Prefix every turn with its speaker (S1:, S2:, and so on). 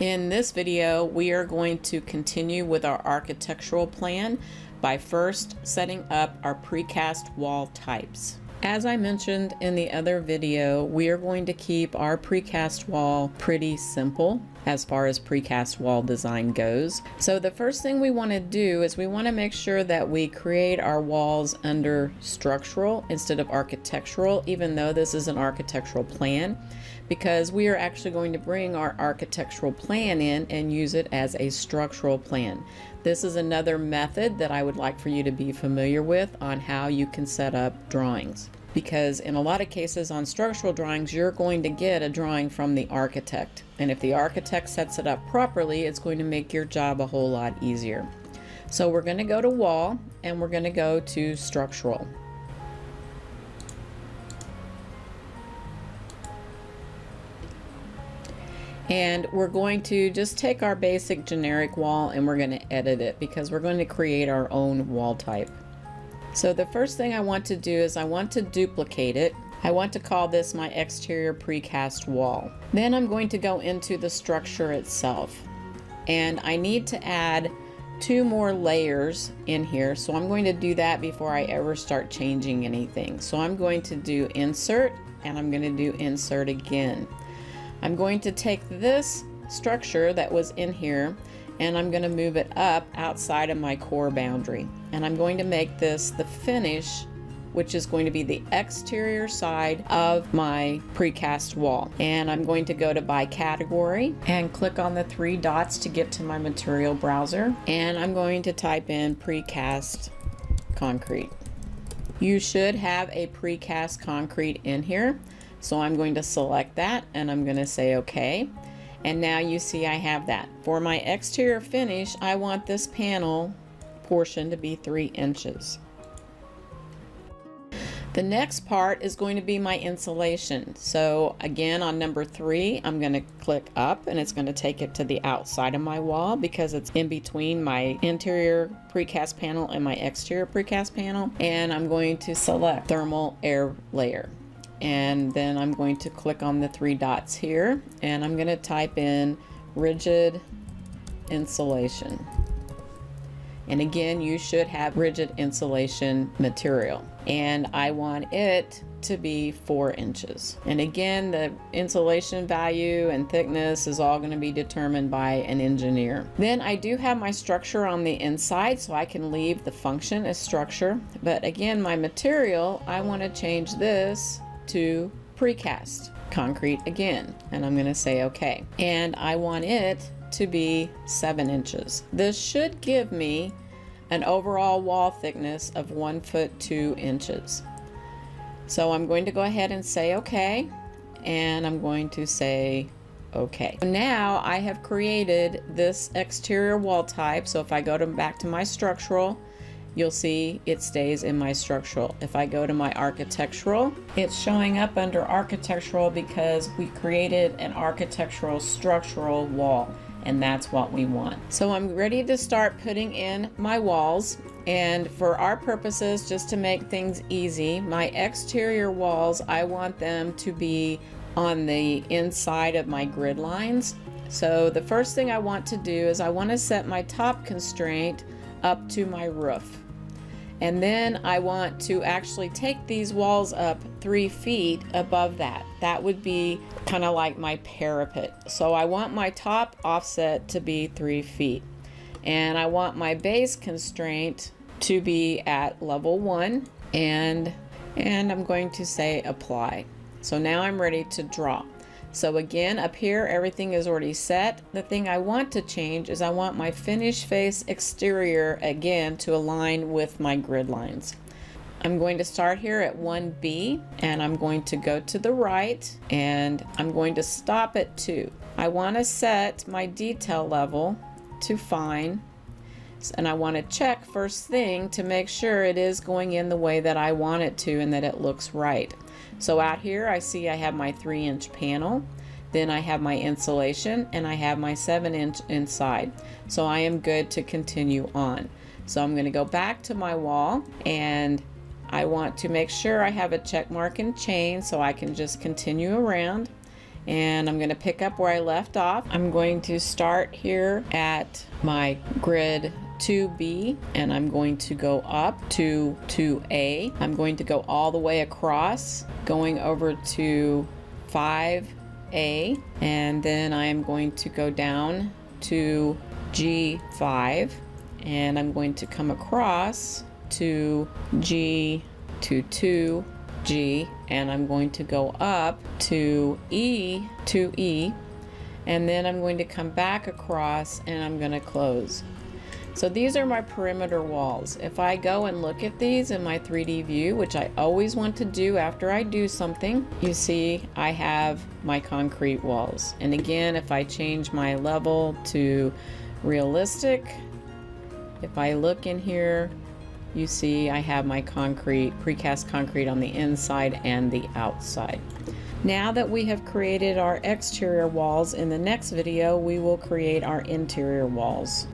S1: In this video, we are going to continue with our architectural plan by first setting up our precast wall types. As I mentioned in the other video, we are going to keep our precast wall pretty simple as far as precast wall design goes. So the first thing we want to do is we want to make sure that we create our walls under structural instead of architectural, even though this is an architectural plan, because we are actually going to bring our architectural plan in and use it as a structural plan. This is another method that I would like for you to be familiar with on how you can set up drawings. Because in a lot of cases on structural drawings, you're going to get a drawing from the architect. And if the architect sets it up properly, it's going to make your job a whole lot easier. So we're going to go to wall and we're going to go to structural. And we're going to just take our basic generic wall and we're going to edit it because we're going to create our own wall type. So the first thing I want to do is I want to duplicate it. I want to call this my exterior precast wall. Then I'm going to go into the structure itself. And I need to add 2 more layers in here. So I'm going to do that before I ever start changing anything. So I'm going to do insert and I'm going to do insert again. I'm going to take this structure that was in here and I'm going to move it up outside of my core boundary. And I'm going to make this the finish, which is going to be the exterior side of my precast wall. And I'm going to go to by category and click on the 3 dots to get to my material browser. And I'm going to type in precast concrete. You should have a precast concrete in here. So I'm going to select that and I'm going to say OK. And now you see I have that. For my exterior finish, I want this panel portion to be 3 inches. The next part is going to be my insulation. So again, on number 3, I'm going to click up and it's going to take it to the outside of my wall because it's in between my interior precast panel and my exterior precast panel. And I'm going to select thermal air layer. And then I'm going to click on the 3 dots here and I'm going to type in rigid insulation. And again, you should have rigid insulation material. And I want it to be 4 inches. And again, the insulation value and thickness is all going to be determined by an engineer. Then I do have my structure on the inside, so I can leave the function as structure. But again, my material, I want to change this to precast concrete again, and I'm going to say OK. And I want it to be 7 inches. This should give me an overall wall thickness of 1 foot 2 inches. So I'm going to go ahead and say OK, and I'm going to say OK. Now I have created this exterior wall type. So if I go back to my structural, you'll see it stays in my structural. If I go to my architectural, it's showing up under architectural because we created an architectural structural wall, and that's what we want. So I'm ready to start putting in my walls. And for our purposes, just to make things easy, my exterior walls, I want them to be on the inside of my grid lines. So the first thing I want to do is I want to set my top constraint up to my roof. And then I want to actually take these walls up 3 feet above that. That would be kind of like my parapet. So I want my top offset to be 3 feet. And I want my base constraint to be at level 1. And I'm going to say apply. So now I'm ready to draw. So again, up here, everything is already set. The thing I want to change is I want my finish face exterior again to align with my grid lines. I'm going to start here at 1B and I'm going to go to the right and I'm going to stop at 2. I want to set my detail level to fine, and I want to check first thing to make sure it is going in the way that I want it to and that it looks right. So out here I see I have my 3-inch panel, then I have my insulation, and I have my 7-inch inside. So I am good to continue on. So I'm going to go back to my wall and I want to make sure I have a check mark and chain so I can just continue around. and I'm going to pick up where I left off. I'm going to start here at my grid 2B, and I'm going to go up to 2A. I'm going to go all the way across, going over to 5A, and then I am going to go down to G5, and I'm going to come across to G to 2G, and I'm going to go up to E, and then I'm going to come back across and I'm going to close. So these are my perimeter walls. If I go and look at these in my 3D view, which I always want to do after I do something, you see I have my concrete walls. And again, if I change my level to realistic, if I look in here, you see I have my concrete, precast concrete on the inside and the outside. Now that we have created our exterior walls, in the next video we will create our interior walls.